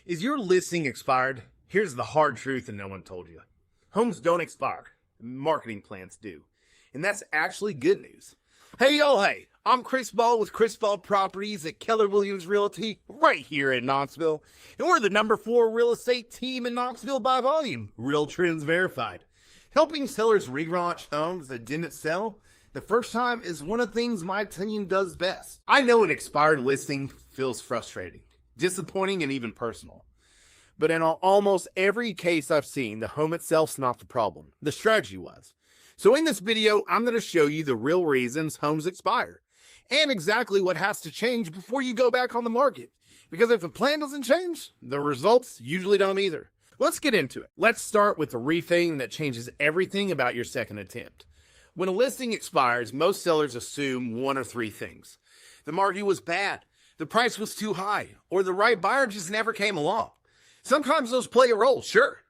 Is your listing expired? Here's the hard truth and no one told you. Homes don't expire. Marketing plans do. And that's actually good news. Hey, I'm Chris Ball with Chris Ball Properties at Keller Williams Realty right here in Knoxville. And we're the #4 real estate team in Knoxville by volume, RealTrends Verified. Helping sellers relaunch homes that didn't sell the first time is one of the things my team does best. I know an expired listing feels frustrating, disappointing, and even personal. But in almost every case I've seen, the home itself's not the problem. The strategy was. So in this video, I'm going to show you the real reasons homes expire and exactly what has to change before you go back on the market. Because if the plan doesn't change, the results usually don't either. Let's get into it. Let's start with the reframe that changes everything about your second attempt. When a listing expires, most sellers assume one of three things. The market was bad, the price was too high, or the right buyer just never came along. Sometimes those play a role, sure.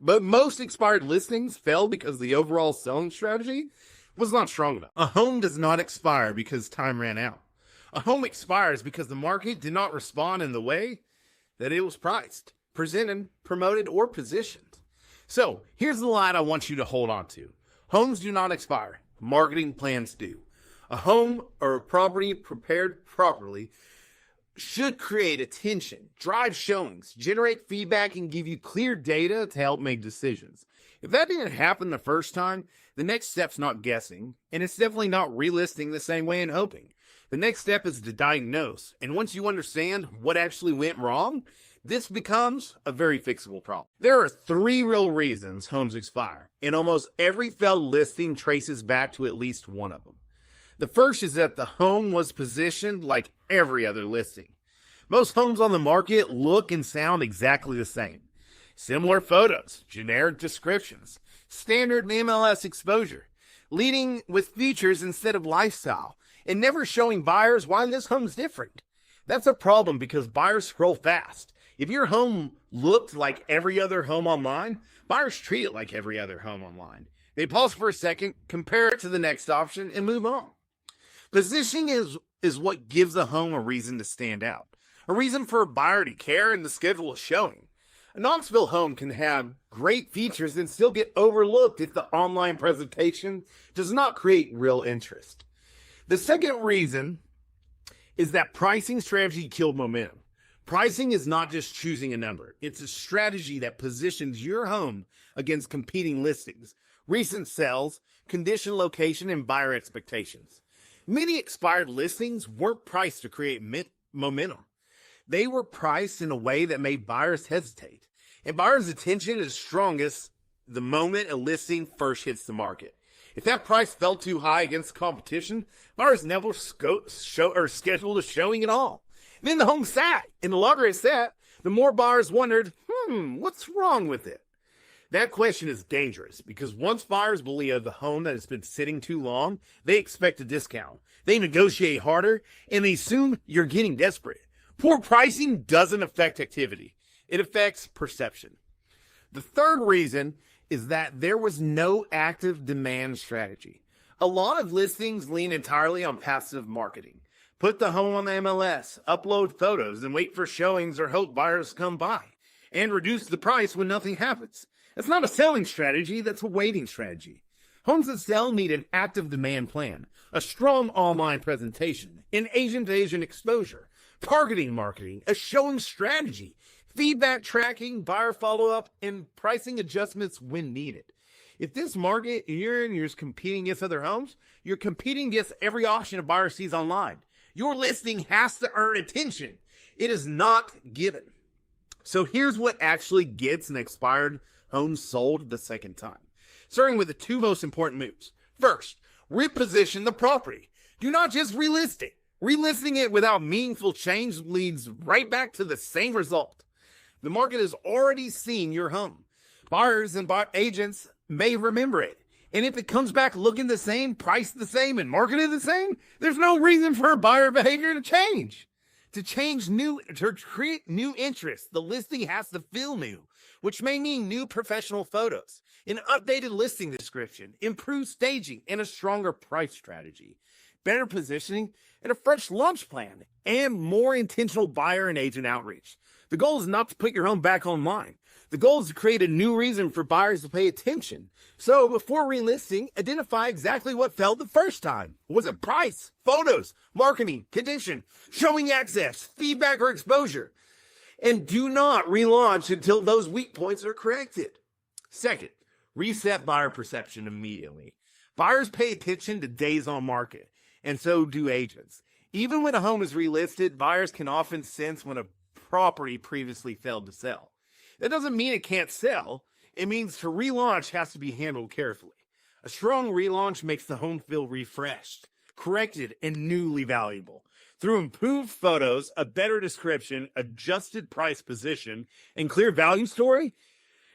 But most expired listings fail because the overall selling strategy was not strong enough. A home does not expire because time ran out. A home expires because the market did not respond in the way that it was priced, presented, promoted, or positioned. So here's the line I want you to hold on to. Homes do not expire. Marketing plans do. A home or a property prepared properly should create attention, drive showings, generate feedback, and give you clear data to help make decisions. If that didn't happen the first time, the next step's not guessing, and it's definitely not relisting the same way and hoping. The next step is to diagnose, and once you understand what actually went wrong, this becomes a very fixable problem. There are three real reasons homes expire, and almost every failed listing traces back to at least one of them. The first is that the home was positioned like every other listing. Most homes on the market look and sound exactly the same. Similar photos, generic descriptions, standard MLS exposure, leading with features instead of lifestyle, and never showing buyers why this home's different. That's a problem because buyers scroll fast. If your home looked like every other home online, buyers treat it like every other home online. They pause for a second, compare it to the next option, and move on. Positioning is what gives a home a reason to stand out, a reason for a buyer to care and to schedule a showing. A Knoxville home can have great features and still get overlooked if the online presentation does not create real interest. The second reason is that pricing strategy killed momentum. Pricing is not just choosing a number. It's a strategy that positions your home against competing listings, recent sales, condition, location, and buyer expectations. Many expired listings weren't priced to create momentum. They were priced in a way that made buyers hesitate. And buyers' attention is strongest the moment a listing first hits the market. If that price fell too high against the competition, buyers never scheduled a showing at all. And then the home sat, and the longer it sat, the more buyers wondered, what's wrong with it? That question is dangerous because once buyers believe the home that has been sitting too long, they expect a discount. They negotiate harder, and they assume you're getting desperate. Poor pricing doesn't affect activity. It affects perception. The third reason is that there was no active demand strategy. A lot of listings lean entirely on passive marketing. Put the home on the MLS, upload photos, and wait for showings or hope buyers come by, and reduce the price when nothing happens. That's not a selling strategy, that's a waiting strategy. Homes that sell need an active demand plan, a strong online presentation, an agent-to-agent exposure, targeting marketing, a showing strategy, feedback tracking, buyer follow-up, and pricing adjustments when needed. If this market you're competing against other homes, you're competing against every option a buyer sees online. Your listing has to earn attention. It is not given. So here's what actually gets an expired home sold the second time. Starting with the two most important moves. First, reposition the property. Do not just relist it. Relisting it without meaningful change leads right back to the same result. The market has already seen your home. Buyers and agents may remember it. And if it comes back looking the same, priced the same, and marketed the same, there's no reason for buyer behavior to change. To create new interest, the listing has to feel new, which may mean new professional photos, an updated listing description, improved staging, and a stronger price strategy. better positioning, and a fresh launch plan, and more intentional buyer and agent outreach. The goal is not to put your home back online. The goal is to create a new reason for buyers to pay attention. So before relisting, identify exactly what failed the first time. Was it price, photos, marketing, condition, showing access, feedback, or exposure? And do not relaunch until those weak points are corrected. Second, reset buyer perception immediately. Buyers pay attention to days on market, and so do agents. Even when a home is relisted, buyers can often sense when a property previously failed to sell. That doesn't mean it can't sell. It means to relaunch has to be handled carefully. A strong relaunch makes the home feel refreshed, corrected, and newly valuable. Through improved photos, a better description, adjusted price position, and clear value story,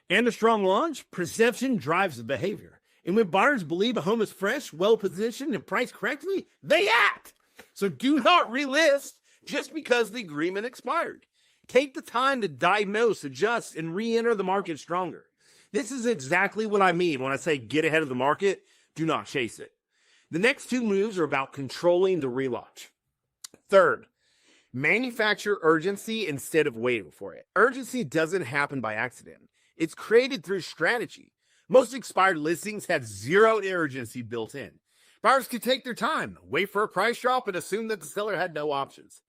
and a strong launch, perception drives the behavior. And when buyers believe a home is fresh, well-positioned, and priced correctly, they act. So do not relist just because the agreement expired. Take the time to diagnose, adjust, and re-enter the market stronger. This is exactly what I mean when I say get ahead of the market. Do not chase it. The next two moves are about controlling the relaunch. Third, manufacture urgency instead of waiting for it. Urgency doesn't happen by accident. It's created through strategy. Most expired listings had zero urgency built in. Buyers could take their time, wait for a price drop, and assume that the seller had no options.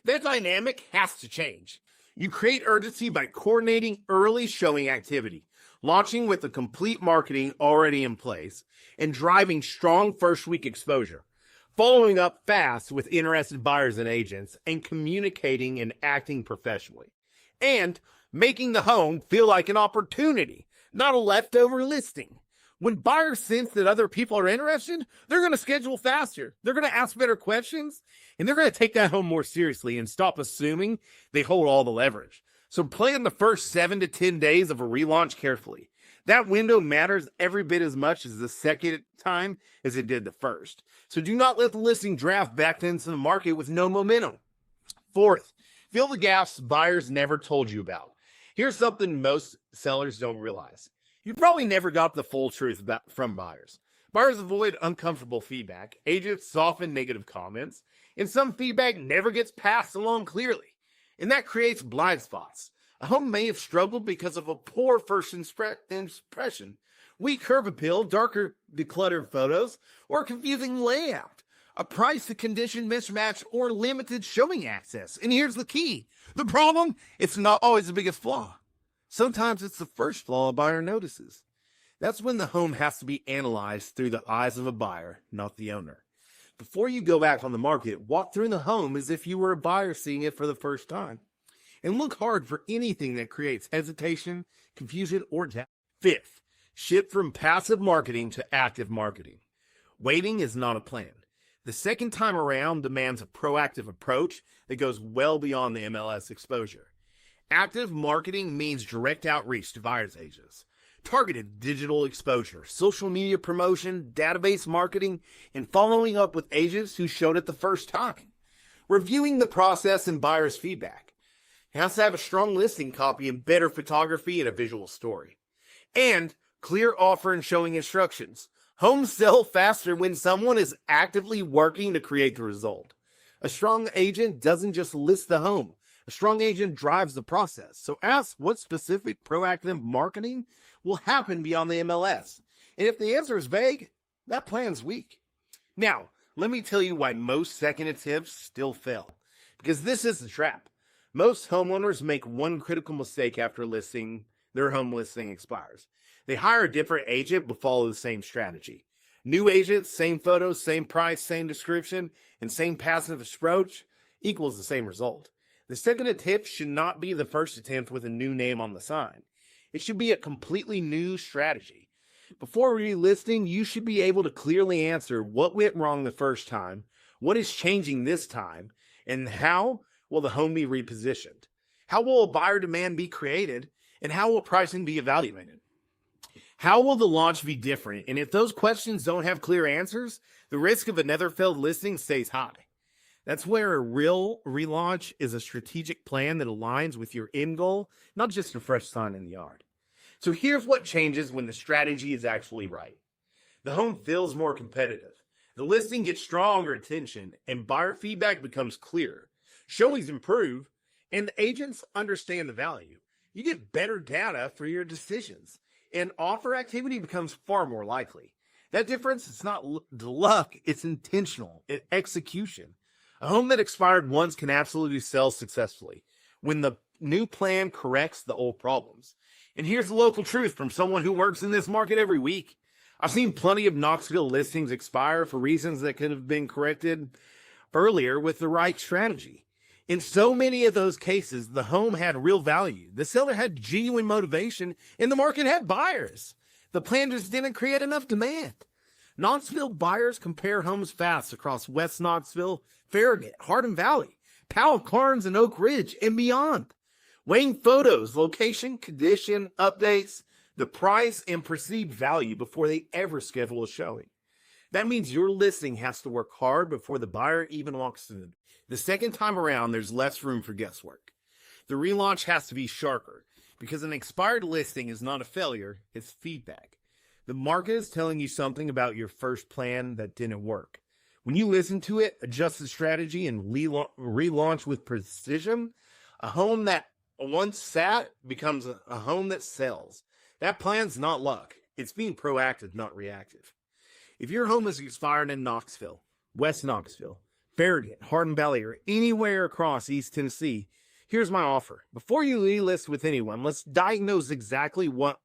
That dynamic has to change. You create urgency by coordinating early showing activity, launching with the complete marketing already in place, and driving strong first week exposure, following up fast with interested buyers and agents, and communicating and acting professionally, and making the home feel like an opportunity, not a leftover listing. When buyers sense that other people are interested, they're going to schedule faster. They're going to ask better questions, and they're going to take that home more seriously and stop assuming they hold all the leverage. So plan the first 7 to 10 days of a relaunch carefully. That window matters every bit as much as the second time as it did the first. So do not let the listing draft back into the market with no momentum. Fourth, fill the gaps buyers never told you about. Here's something most sellers don't realize. You probably never got the full truth from buyers. Buyers avoid uncomfortable feedback, agents soften negative comments, and some feedback never gets passed along clearly. And that creates blind spots. A home may have struggled because of a poor first impression, weak curb appeal, darker decluttered photos, or confusing layout, a price to condition mismatch, or limited showing access. And here's the key. The problem, it's not always the biggest flaw. Sometimes it's the first flaw a buyer notices. That's when the home has to be analyzed through the eyes of a buyer, not the owner. Before you go back on the market, walk through the home as if you were a buyer seeing it for the first time. And look hard for anything that creates hesitation, confusion, or doubt. Fifth, shift from passive marketing to active marketing. Waiting is not a plan. The second time around demands a proactive approach that goes well beyond the MLS exposure. Active marketing means direct outreach to buyers agents, targeted digital exposure, social media promotion, database marketing, and following up with agents who showed it the first time. Reviewing the process and buyers' feedback. It has to have a strong listing copy and better photography and a visual story. And clear offer and showing instructions. Homes sell faster when someone is actively working to create the result. A strong agent doesn't just list the home. A strong agent drives the process. So ask what specific proactive marketing will happen beyond the MLS. And if the answer is vague, that plan's weak. Now, let me tell you why most second attempts still fail. Because this is the trap. Most homeowners make one critical mistake after their home listing expires. They hire a different agent but follow the same strategy. New agent, same photos, same price, same description, and same passive approach equals the same result. The second attempt should not be the first attempt with a new name on the sign. It should be a completely new strategy. Before relisting, you should be able to clearly answer what went wrong the first time, what is changing this time, and how will the home be repositioned? How will a buyer demand be created, and how will pricing be evaluated? How will the launch be different? And if those questions don't have clear answers, the risk of another failed listing stays high. That's where a real relaunch is a strategic plan that aligns with your end goal, not just a fresh sign in the yard. So here's what changes when the strategy is actually right. The home feels more competitive. The listing gets stronger attention and buyer feedback becomes clearer. Showings improve and the agents understand the value. You get better data for your decisions and offer activity becomes far more likely. That difference is not luck, it's intentional execution. A home that expired once can absolutely sell successfully when the new plan corrects the old problems. And here's the local truth from someone who works in this market every week. I've seen plenty of Knoxville listings expire for reasons that could have been corrected earlier with the right strategy. In so many of those cases, the home had real value. The seller had genuine motivation and the market had buyers. The plan just didn't create enough demand. Knoxville buyers compare homes fast across West Knoxville, Farragut, Hardin Valley, Powell, Carnes, and Oak Ridge, and beyond. Weighing photos, location, condition, updates, the price, and perceived value before they ever schedule a showing. That means your listing has to work hard before the buyer even walks in. The second time around, there's less room for guesswork. The relaunch has to be sharper because an expired listing is not a failure, it's feedback. The market is telling you something about your first plan that didn't work. When you listen to it, adjust the strategy, and relaunch with precision, a home that once sat becomes a home that sells. That plan's not luck. It's being proactive, not reactive. If your home is expired in Knoxville, West Knoxville, Farragut, Hardin Valley, or anywhere across East Tennessee, here's my offer. Before you relist with anyone, let's diagnose exactly what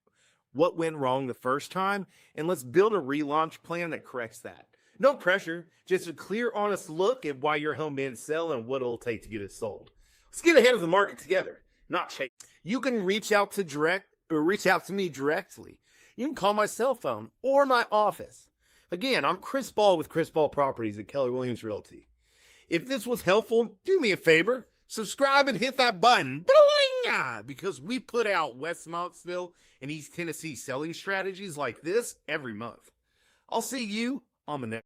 went wrong the first time, and let's build a relaunch plan that corrects that. No pressure, just a clear, honest look at why your home didn't sell and what it'll take to get it sold. Let's get ahead of the market together, not chase. You can reach out to me directly. You can call my cell phone or my office. Again, I'm Chris Ball with Chris Ball Properties at Keller Williams Realty. If this was helpful, do me a favor, subscribe and hit that button, because we put out West Knoxville and East Tennessee selling strategies like this every month. I'll see you on the next.